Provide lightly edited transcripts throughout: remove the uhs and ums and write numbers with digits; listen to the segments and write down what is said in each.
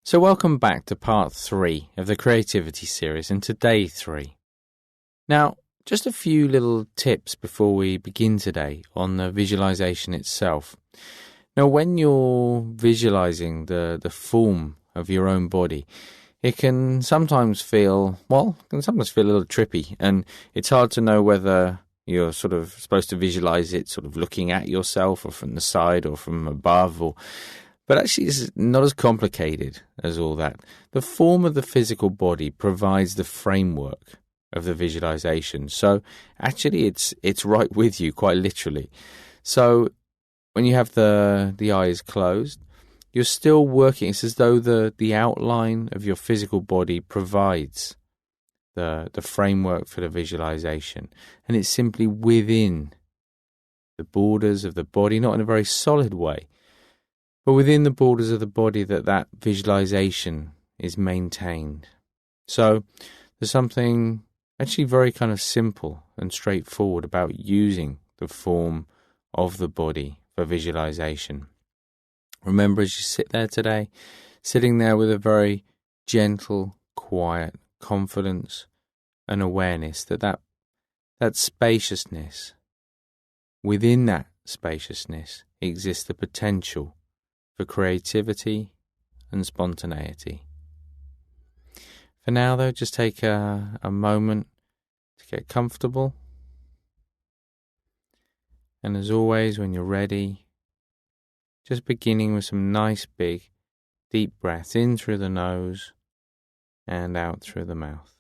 So welcome back to part 3 of the creativity series and to day 3. Now, just a few little tips before we begin today on the visualization itself. Now, when you're visualizing the form of your own body, it can sometimes feel a little trippy, and it's hard to know whether you're sort of supposed to visualize it sort of looking at yourself or from the side or from above But actually, it's not as complicated as all that. The form of the physical body provides the framework of the visualization. So actually, it's right with you, quite literally. So when you have the eyes closed, you're still working. It's as though the outline of your physical body provides the framework for the visualization. And it's simply within the borders of the body, not in a very solid way, but within the borders of the body that visualization is maintained. So there's something actually very kind of simple and straightforward about using the form of the body for visualization. Remember, as you sit there today, sitting there with a very gentle, quiet confidence and awareness that spaciousness, within that spaciousness exists the potential for creativity and spontaneity. For now, though, just take a moment to get comfortable. And as always, when you're ready, just beginning with some nice big, deep breaths in through the nose and out through the mouth.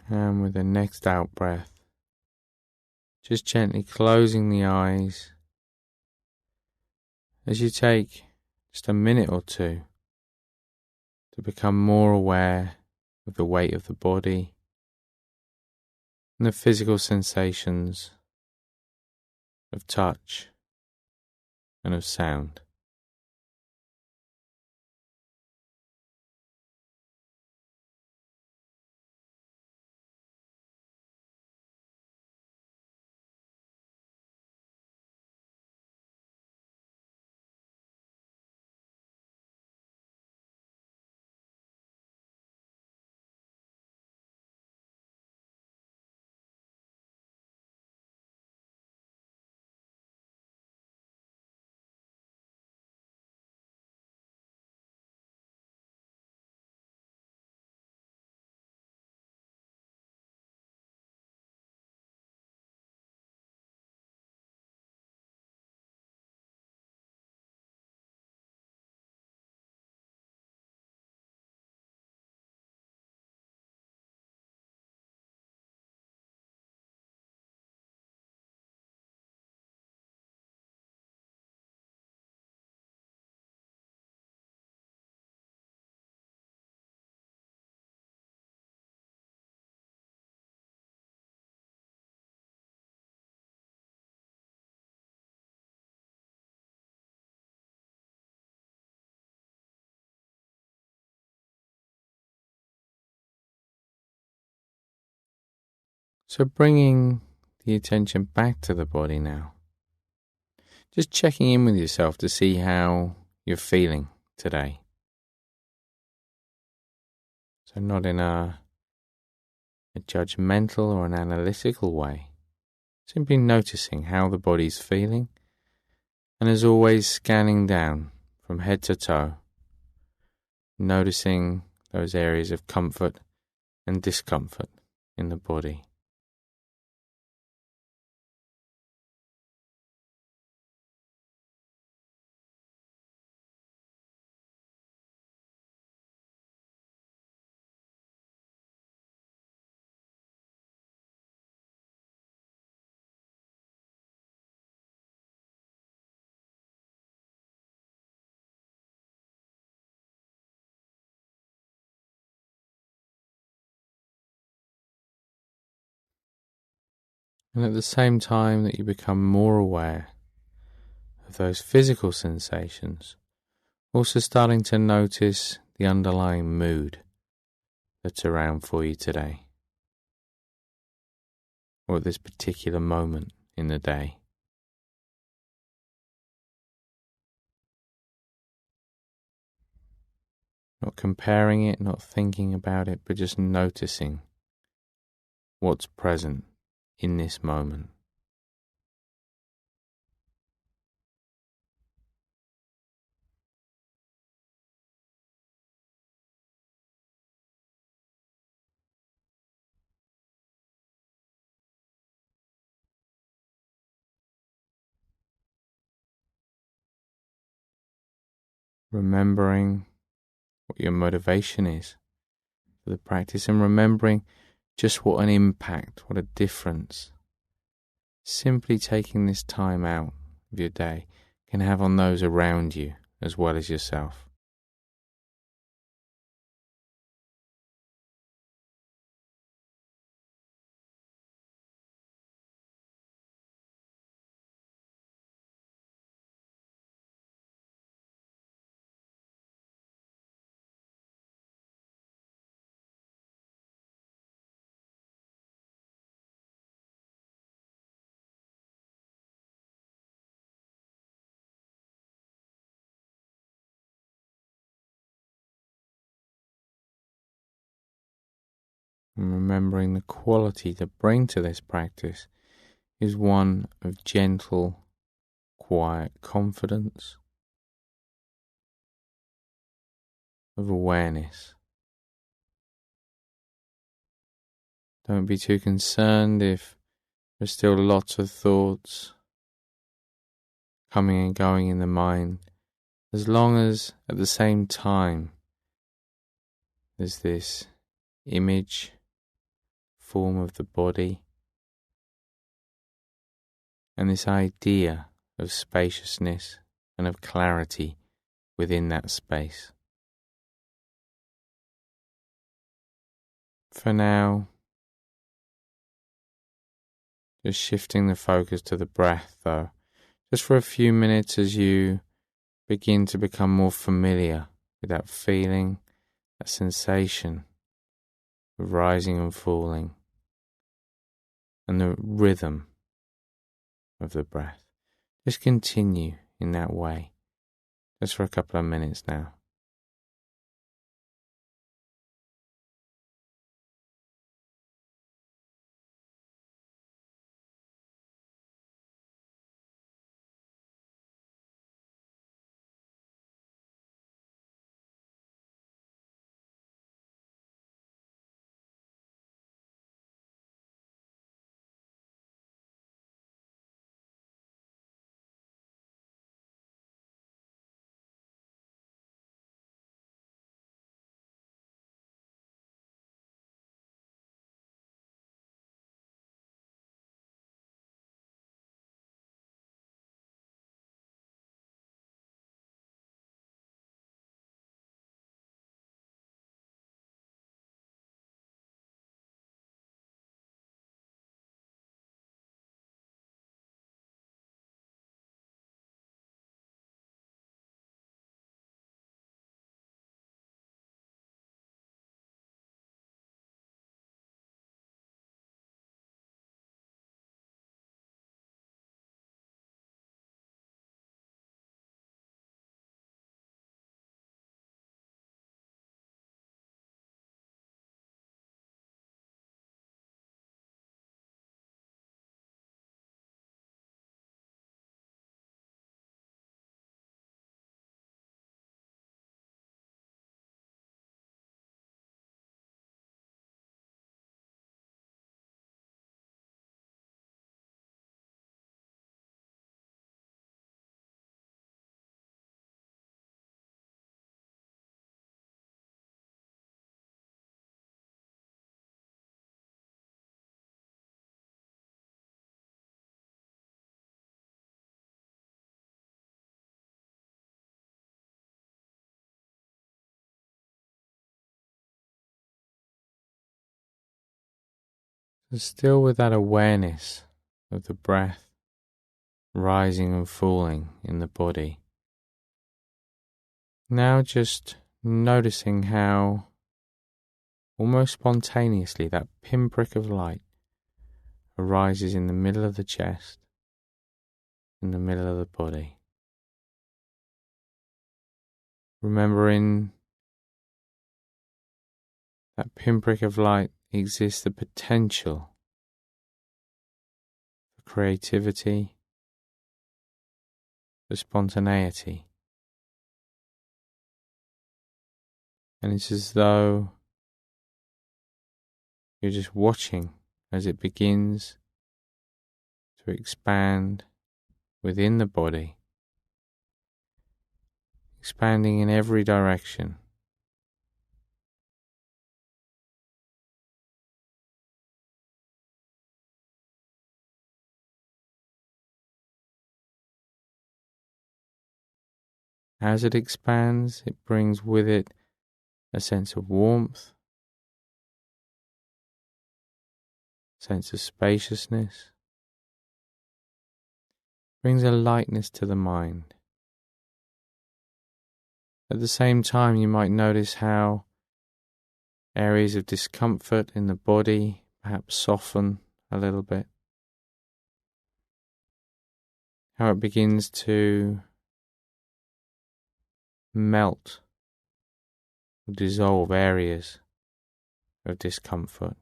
And with the next out breath, just gently closing the eyes as you take just a minute or two to become more aware of the weight of the body and the physical sensations of touch and of sound. So bringing the attention back to the body now. Just checking in with yourself to see how you're feeling today. So not in a judgmental or an analytical way. Simply noticing how the body's feeling, and as always scanning down from head to toe, noticing those areas of comfort and discomfort in the body. And at the same time that you become more aware of those physical sensations, also starting to notice the underlying mood that's around for you today, or at this particular moment in the day. Not comparing it, not thinking about it, but just noticing what's present in this moment. Remembering what your motivation is for the practice, and remembering just what an impact, what a difference simply taking this time out of your day can have on those around you as well as yourself. And remembering the quality to bring to this practice is one of gentle, quiet confidence, of awareness. Don't be too concerned if there's still lots of thoughts coming and going in the mind, as long as at the same time there's this image, form of the body, and this idea of spaciousness and of clarity within that space. For now, just shifting the focus to the breath though, just for a few minutes as you begin to become more familiar with that feeling, that sensation of rising and falling, and the rhythm of the breath. Just continue in that way, just for a couple of minutes now. So still with that awareness of the breath rising and falling in the body. Now just noticing how almost spontaneously that pinprick of light arises in the middle of the chest, in the middle of the body. Remembering that pinprick of light exists the potential for creativity, for spontaneity. And it's as though you're just watching as it begins to expand within the body, expanding in every direction. As it expands, it brings with it a sense of warmth, sense of spaciousness, brings a lightness to the mind. At the same time, you might notice how areas of discomfort in the body perhaps soften a little bit, how it begins to melt, dissolve areas of discomfort.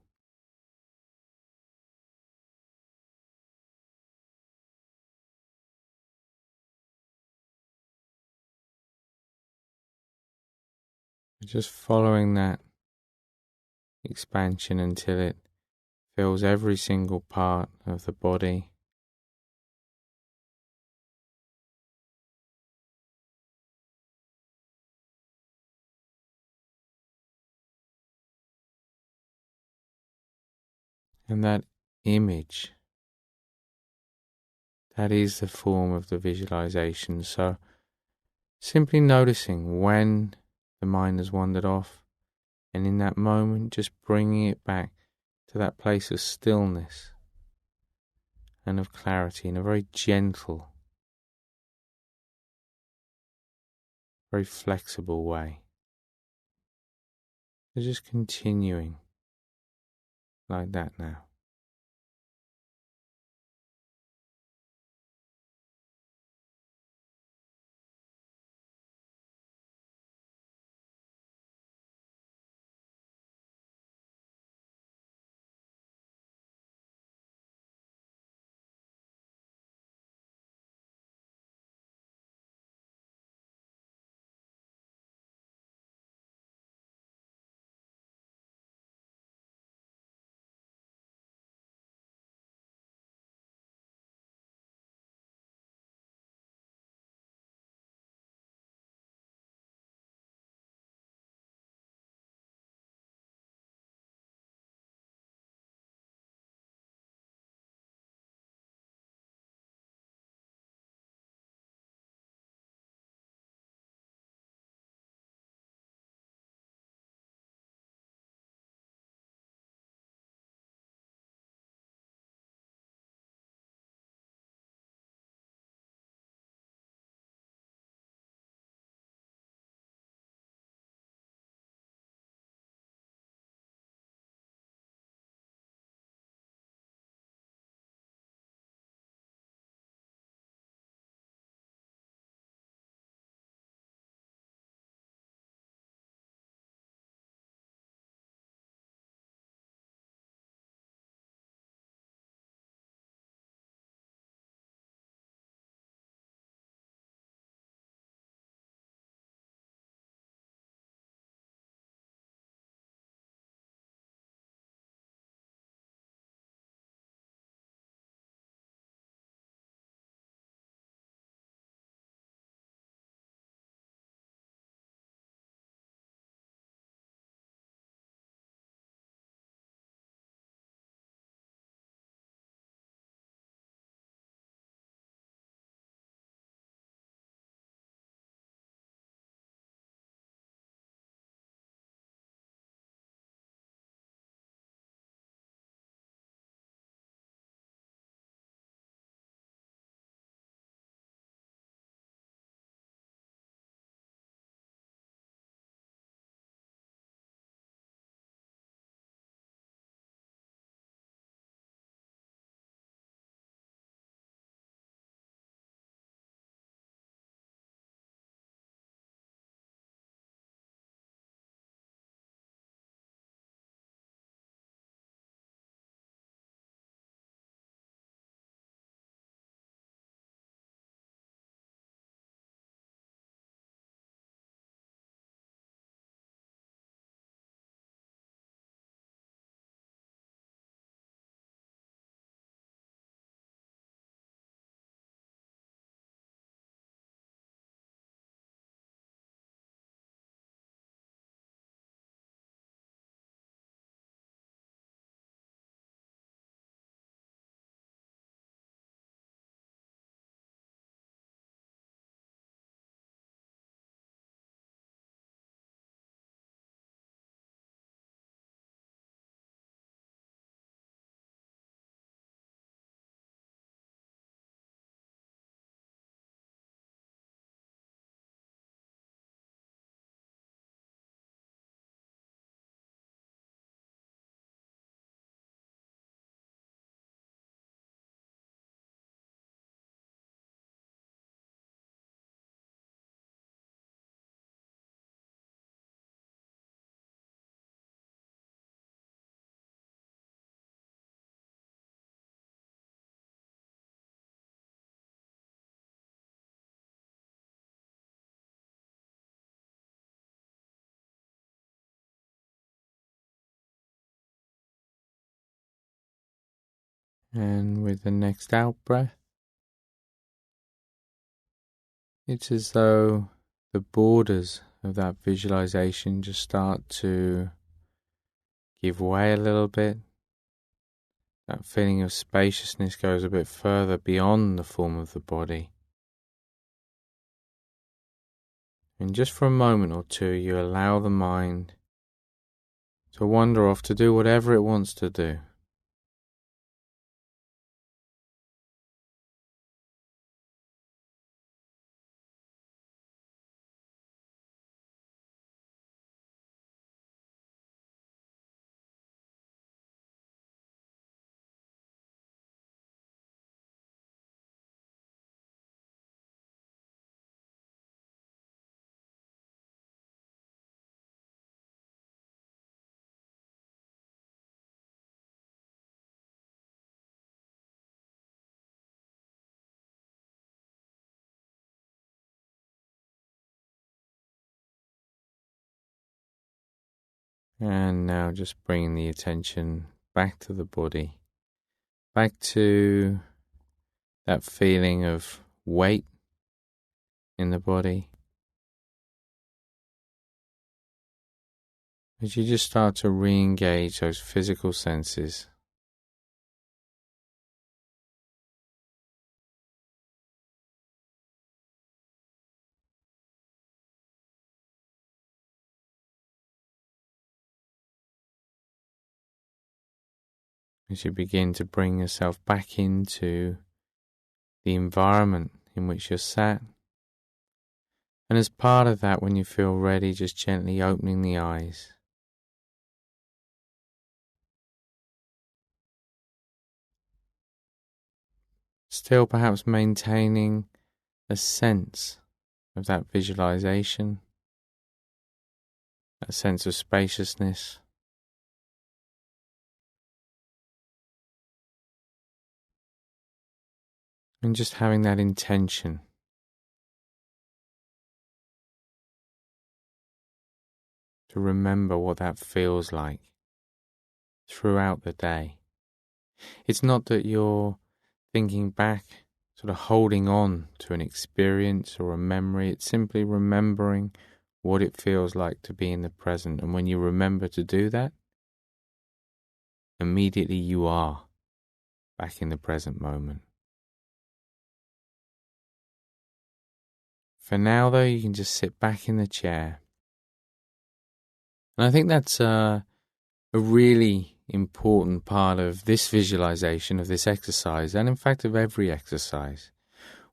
Just following that expansion until it fills every single part of the body. And that image, that is the form of the visualization. So simply noticing when the mind has wandered off, and in that moment just bringing it back to that place of stillness and of clarity in a very gentle, very flexible way. So just continuing like that now. And with the next out breath, it's as though the borders of that visualization just start to give way a little bit. That feeling of spaciousness goes a bit further beyond the form of the body. And just for a moment or two, you allow the mind to wander off to do whatever it wants to do. And now just bringing the attention back to the body, back to that feeling of weight in the body. As you just start to re-engage those physical senses. As you begin to bring yourself back into the environment in which you're sat. And as part of that, when you feel ready, just gently opening the eyes. Still perhaps maintaining a sense of that visualization, that sense of spaciousness. And just having that intention to remember what that feels like throughout the day. It's not that you're thinking back, sort of holding on to an experience or a memory. It's simply remembering what it feels like to be in the present. And when you remember to do that, immediately you are back in the present moment. For now, though, you can just sit back in the chair. And I think that's a really important part of this visualization, of this exercise, and in fact of every exercise.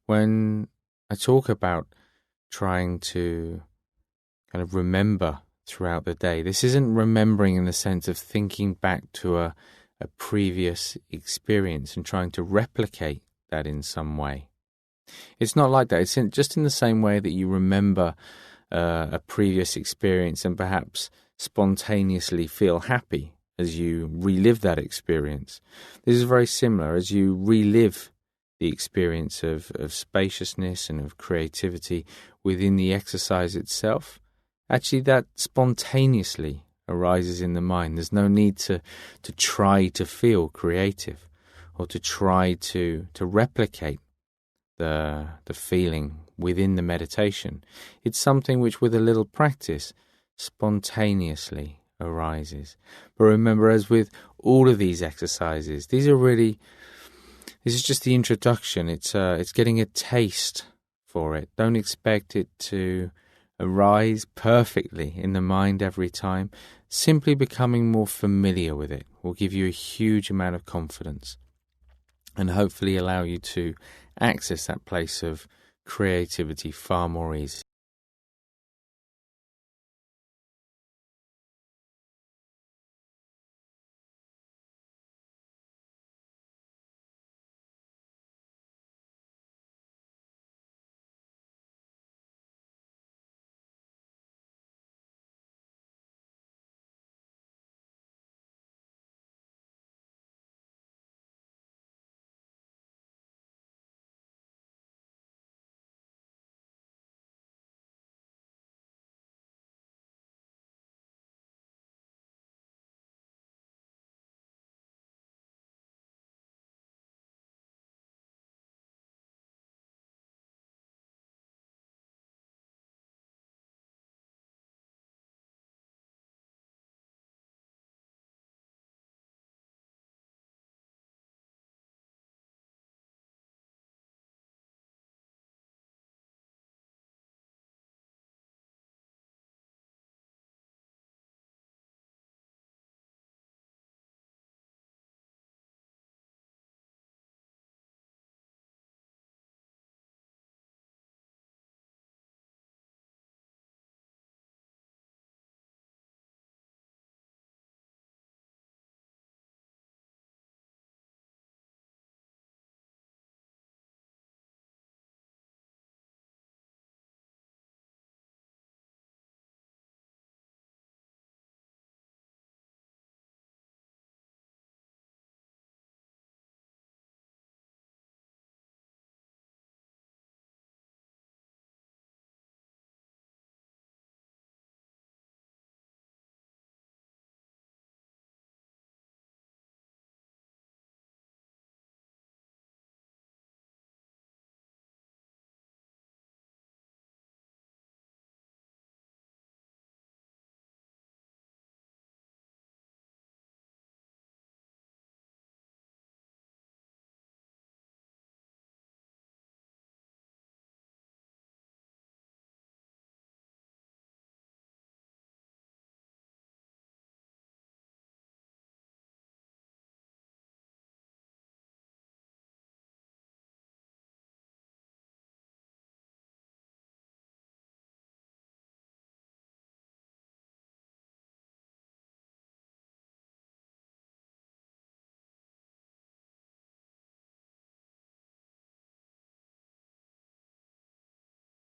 When I talk about trying to kind of remember throughout the day, this isn't remembering in the sense of thinking back to a previous experience and trying to replicate that in some way. It's not like that. It's just in the same way that you remember a previous experience and perhaps spontaneously feel happy as you relive that experience. This is very similar. As you relive the experience of spaciousness and of creativity within the exercise itself, actually that spontaneously arises in the mind. There's no need to try to feel creative or to try to replicate the feeling within the meditation. It's something which, with a little practice, spontaneously arises. But remember, as with all of these exercises, this is just the introduction. It's getting a taste for it. Don't expect it to arise perfectly in the mind every time. Simply becoming more familiar with it will give you a huge amount of confidence and hopefully allow you to access that place of creativity far more easily.